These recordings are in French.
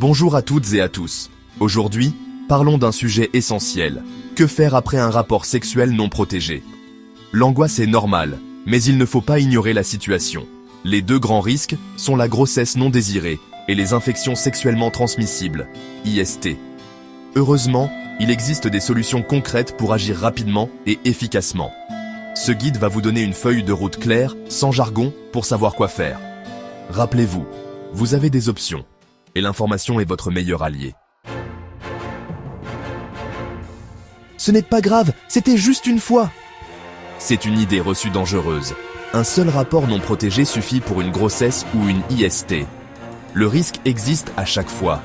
Bonjour à toutes et à tous. Aujourd'hui, parlons d'un sujet essentiel. Que faire après un rapport sexuel non protégé? L'angoisse est normale, mais il ne faut pas ignorer la situation. Les deux grands risques sont la grossesse non désirée et les infections sexuellement transmissibles, IST. Heureusement, il existe des solutions concrètes pour agir rapidement et efficacement. Ce guide va vous donner une feuille de route claire, sans jargon, pour savoir quoi faire. Rappelez-vous, vous avez des options, et l'information est votre meilleur allié. Ce n'est pas grave, c'était juste une fois. C'est une idée reçue dangereuse. Un seul rapport non protégé suffit pour une grossesse ou une IST. Le risque existe à chaque fois,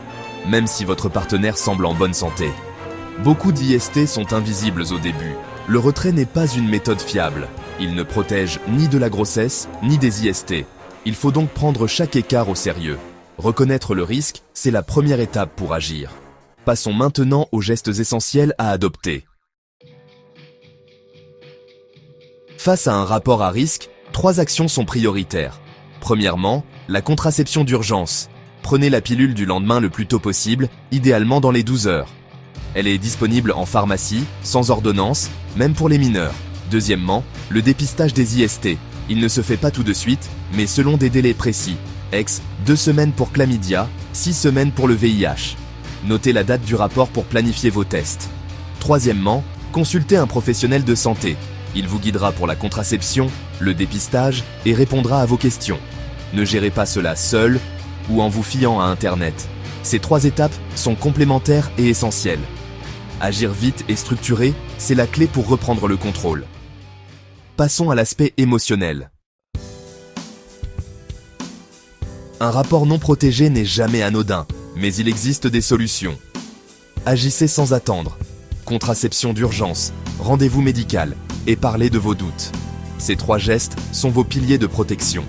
même si votre partenaire semble en bonne santé. Beaucoup d'IST sont invisibles au début. Le retrait n'est pas une méthode fiable. Il ne protège ni de la grossesse, ni des IST. Il faut donc prendre chaque écart au sérieux. Reconnaître le risque, c'est la première étape pour agir. Passons maintenant aux gestes essentiels à adopter. Face à un rapport à risque, 3 actions sont prioritaires. Premièrement, la contraception d'urgence. Prenez la pilule du lendemain le plus tôt possible, idéalement dans les 12 heures. Elle est disponible en pharmacie, sans ordonnance, même pour les mineurs. Deuxièmement, le dépistage des IST. Il ne se fait pas tout de suite, mais selon des délais précis. 2 semaines pour chlamydia, 6 semaines pour le VIH. Notez la date du rapport pour planifier vos tests. Troisièmement, consultez un professionnel de santé. Il vous guidera pour la contraception, le dépistage et répondra à vos questions. Ne gérez pas cela seul ou en vous fiant à Internet. Ces 3 étapes sont complémentaires et essentielles. Agir vite et structuré, c'est la clé pour reprendre le contrôle. Passons à l'aspect émotionnel. Un rapport non protégé n'est jamais anodin, mais il existe des solutions. Agissez sans attendre. Contraception d'urgence, rendez-vous médical et parlez de vos doutes. Ces 3 gestes sont vos piliers de protection.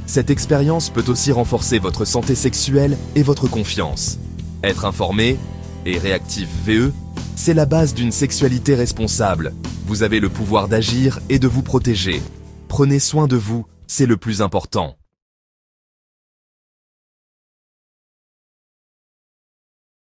Cette expérience peut aussi renforcer votre santé sexuelle et votre confiance. Être informé et réactif VE, c'est la base d'une sexualité responsable. Vous avez le pouvoir d'agir et de vous protéger. Prenez soin de vous, c'est le plus important.